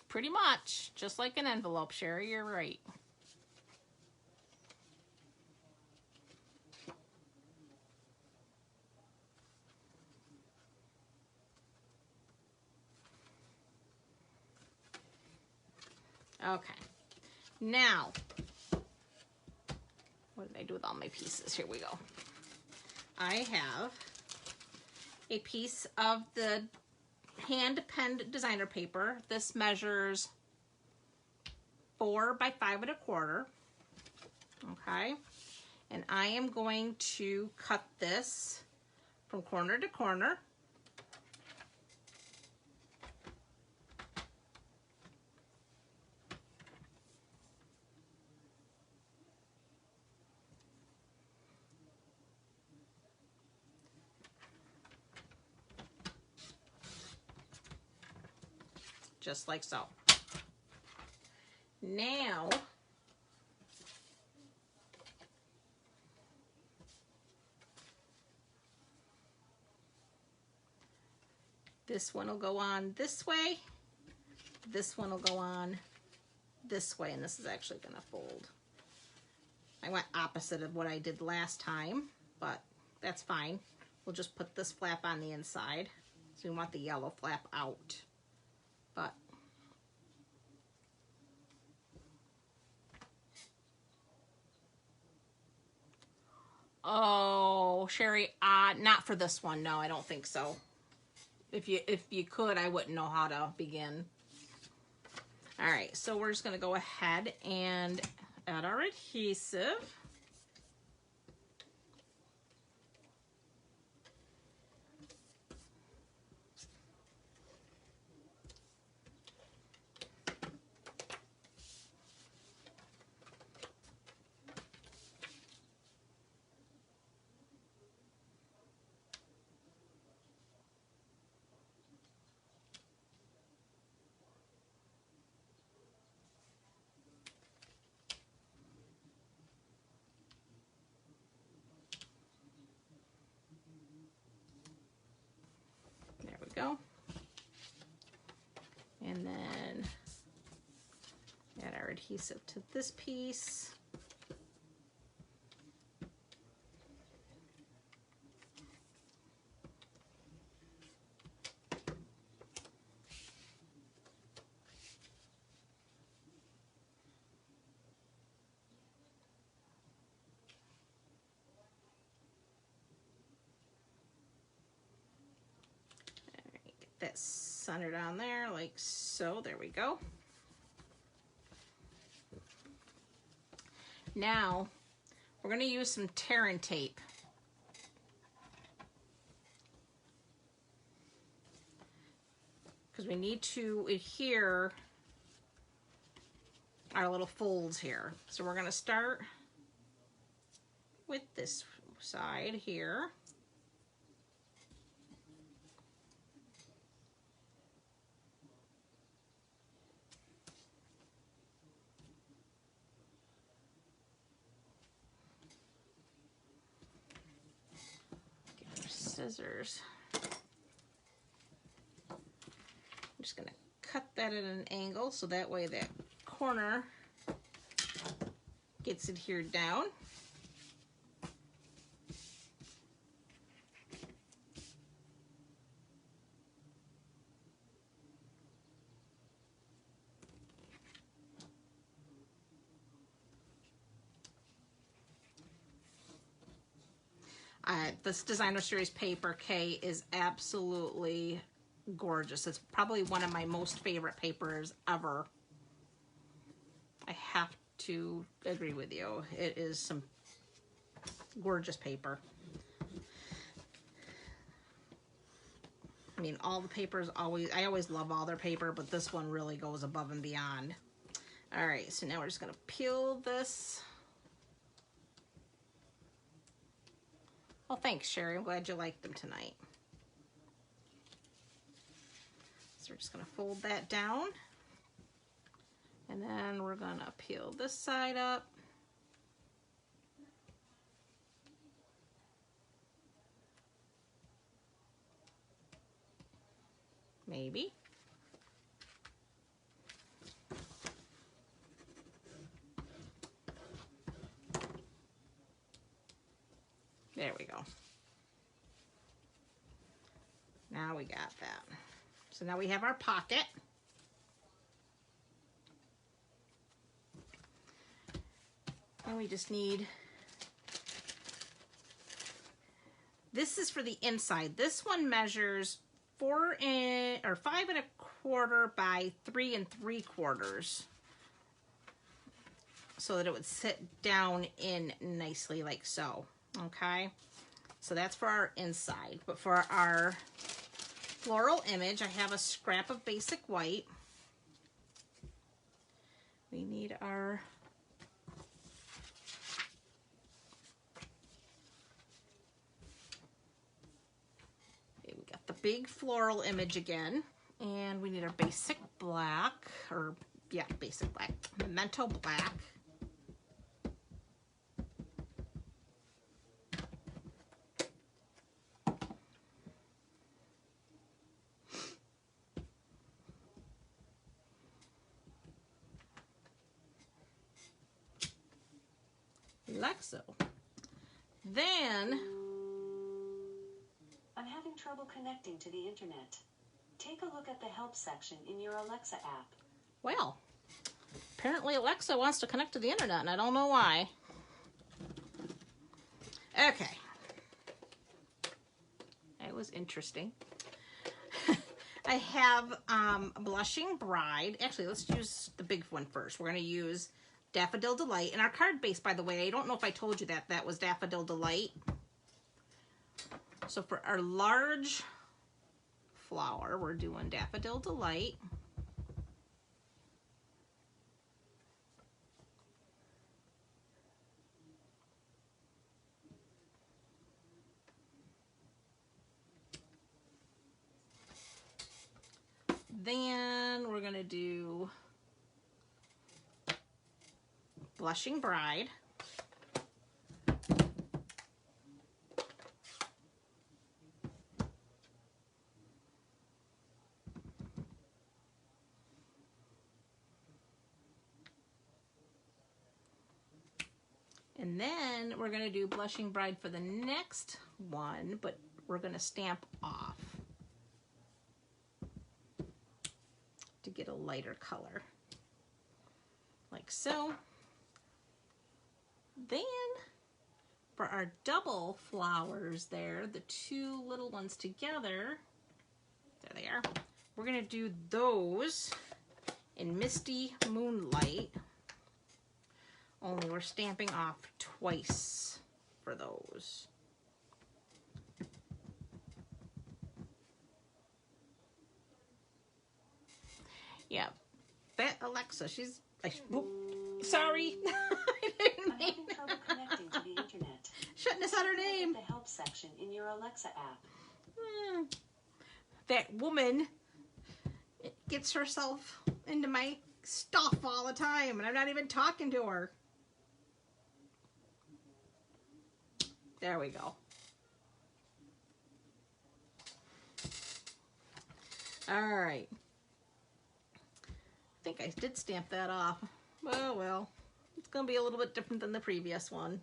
Pretty much, just like an envelope, Sherry, you're right. Okay. Now, what did I do with all my pieces? Here we go. I have a piece of the hand-penned designer paper. This measures 4 by 5 1/4. Okay. And I am going to cut this from corner to corner. Just like so. Now, this one will go on this way. This one will go on this way, and this is actually going to fold. I went opposite of what I did last time, but that's fine. We'll just put this flap on the inside. So we want the yellow flap out. But oh, Sherry, not for this one. No, I don't think so. If you could, I wouldn't know how to begin. All right, so we're just going to go ahead and add our adhesive. Go. And then add our adhesive to this piece. That centered on there like so. There we go. Now we're going to use some tear and tape. Because we need to adhere our little folds here. So we're going to start with this side here. Scissors. I'm just going to cut that at an angle so that way that corner gets adhered down. This Designer Series paper, K, is absolutely gorgeous. It's probably one of my most favorite papers ever. I have to agree with you. It is some gorgeous paper. I mean, all the papers I always love all their paper, but this one really goes above and beyond. All right, so now we're just gonna peel this. Well, thanks, Sherry. I'm glad you liked them tonight. So we're just going to fold that down. And then we're going to peel this side up. Maybe. There we go. Now we got that. So now we have our pocket. then we just need, this is for the inside. This one measures 5 1/4 by 3 3/4, so that it would sit down in nicely like so. Okay, so that's for our inside. But for our floral image, I have a scrap of basic white. We need our the big floral image again, and we need our basic black, or yeah, basic black, Memento black. Like so. Then I'm having trouble connecting to the internet. Take a look at the help section in your Alexa app. Well, apparently Alexa wants to connect to the internet, and I don't know why. Okay. It was interesting. I have Blushing Bride. Actually, let's use the big one first. We're going to use Daffodil Delight. And our card base, by the way, I don't know if I told you that was Daffodil Delight. So for our large flower, we're doing Daffodil Delight. Then we're going to do Blushing Bride. And then we're going to do Blushing Bride for the next one, but we're going to stamp off to get a lighter color, like so. Then for our double flowers there, the two little ones together, there they are, we're going to do those in Misty Moonlight. Only we're stamping off twice for those. Yeah, that Alexa, she's, sorry. I didn't mean. I'm having trouble connecting to the internet. Shouldn't have said her name. The help section in your Alexa app. That woman gets herself into my stuff all the time, and I'm not even talking to her. There we go. All right. I think I did stamp that off. Oh, well. It's going to be a little bit different than the previous one.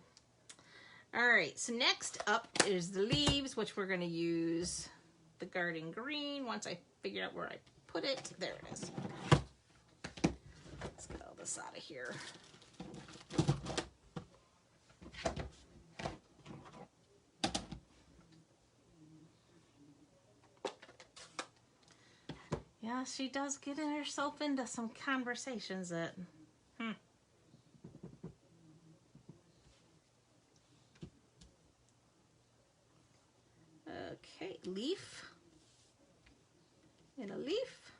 All right. So next up is the leaves, which we're going to use the Garden Green. Once I figure out where I put it. There it is. Let's get all this out of here. Yeah, she does get herself into some conversations that, Okay, leaf. And a leaf.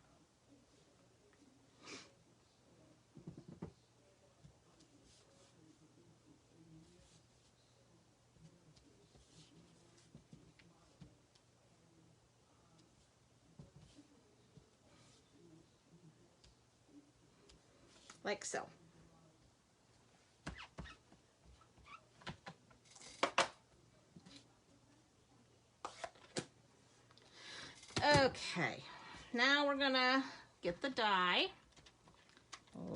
Like so. Okay, now we're gonna get the die,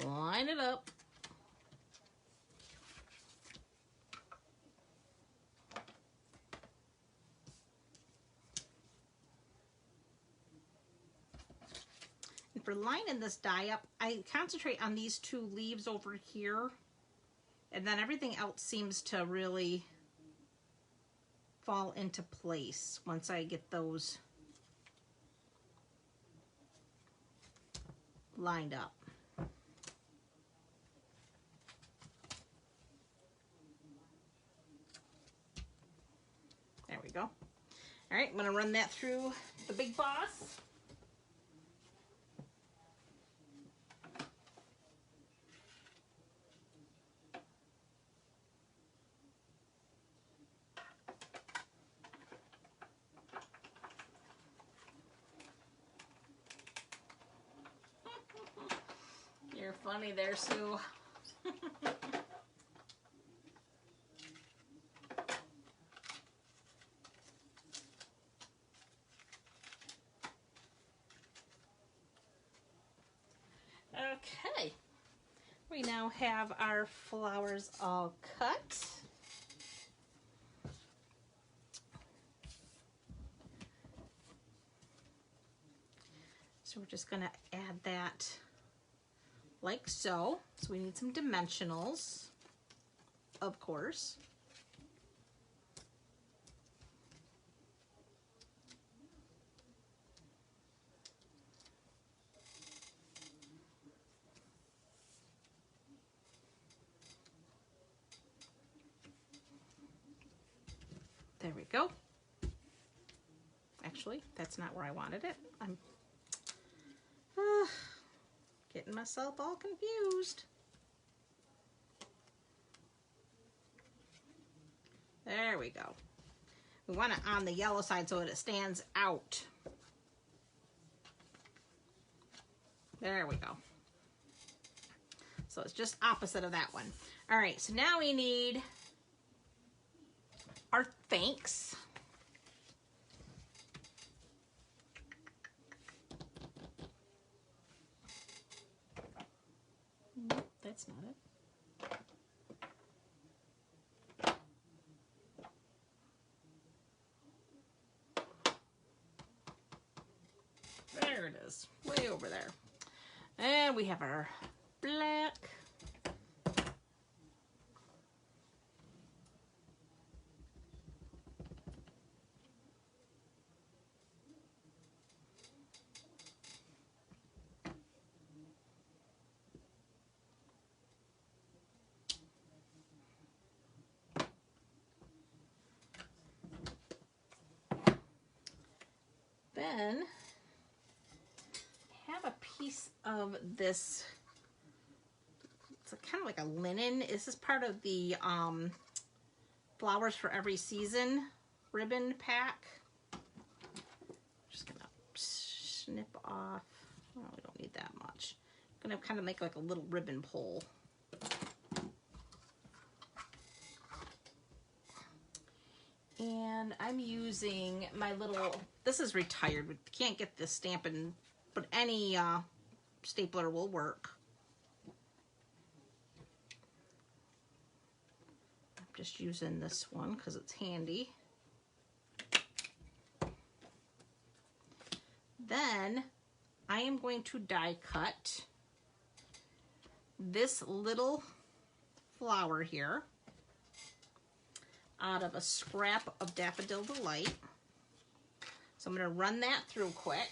line it up, for lining this die up, I concentrate on these two leaves over here And then everything else seems to really fall into place once I get those lined up. There we go. All right, I'm gonna run that through the Big Boss. You're funny there, Sue. Okay, we now have our flowers all cut. So we're just gonna add that like so. So we need some dimensionals, of course. There we go. Actually, that's not where I wanted it. I'm getting myself all confused. There we go. We want it on the yellow side so that it stands out. There we go. So it's just opposite of that one. All right, so now we need our thanks. Nope, that's not it. There it is, way over there. And we have our black. Then have a piece of this, it's kind of like a linen. This is part of the Flowers for Every Season ribbon pack. Just gonna snip off, oh, we don't need that much. I'm gonna kind of make like a little ribbon pull. And I'm using my little, this is retired, but can't get this stamping, but any stapler will work. I'm just using this one because it's handy. Then I am going to die cut this little flower here out of a scrap of Daffodil Delight. So I'm going to run that through quick.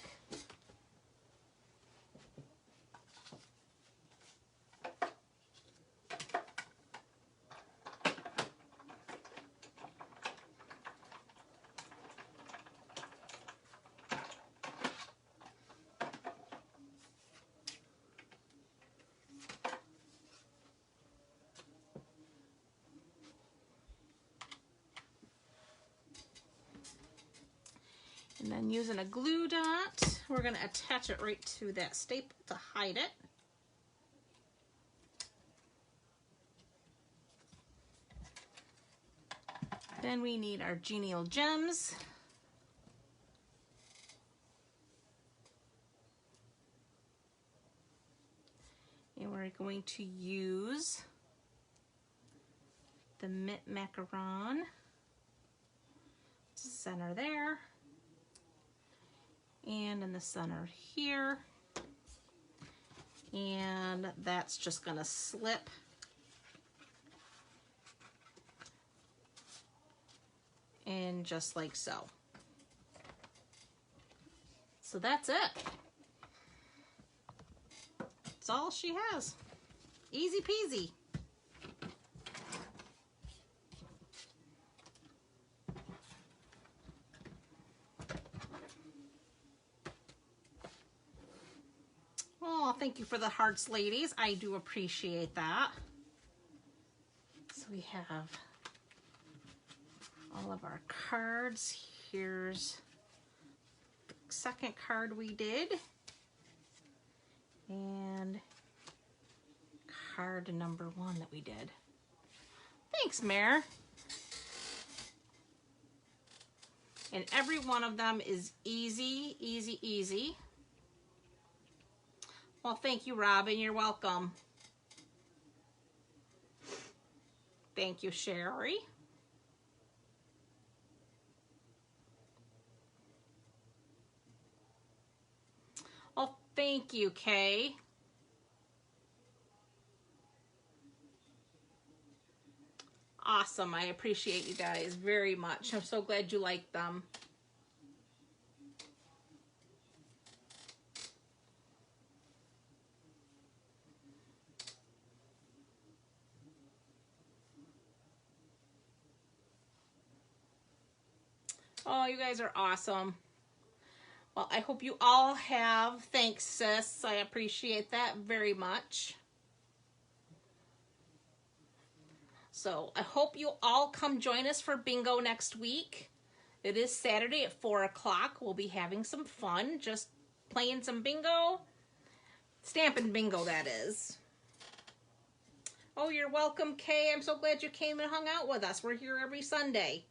And then using a glue dot, we're going to attach it right to that staple to hide it. Then we need our Genial Gems. And we're going to use the Mint Macaron, center there. And in the center here, and that's just gonna slip And just like so. So that's it. That's all she has. Easy peasy. Oh, thank you for the hearts, ladies. I do appreciate that. So we have all of our cards. Here's the second card we did. And card number 1 that we did. Thanks, Mare. And every one of them is easy, easy, easy. Well, thank you, Robin. You're welcome. Thank you, Sherry. Oh, thank you, Kay. Awesome. I appreciate you guys very much. I'm so glad you like them. Oh, you guys are awesome. Well, I hope you all have. Thanks, sis. I appreciate that very much. So I hope you all come join us for bingo next week. It is Saturday at 4 o'clock. We'll be having some fun, just playing some bingo. Stamping bingo, that is. Oh, you're welcome, Kay. I'm so glad you came and hung out with us. We're here every Sunday.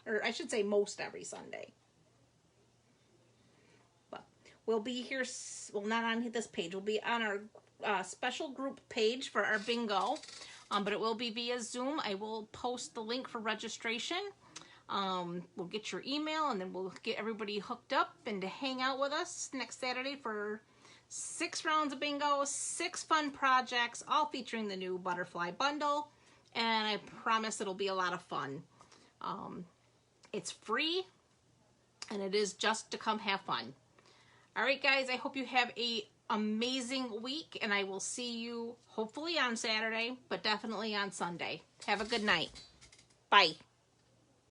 Or I should say most every Sunday. But we'll be here, well, not on this page. We'll be on our special group page for our bingo. But it will be via Zoom. I will post the link for registration. We'll get your email, and then we'll get everybody hooked up and to hang out with us next Saturday for 6 rounds of bingo, 6 fun projects, all featuring the new butterfly bundle. And I promise it'll be a lot of fun. It's free, and it is just to come have fun. All right, guys, I hope you have an amazing week, and I will see you hopefully on Saturday, but definitely on Sunday. Have a good night. Bye.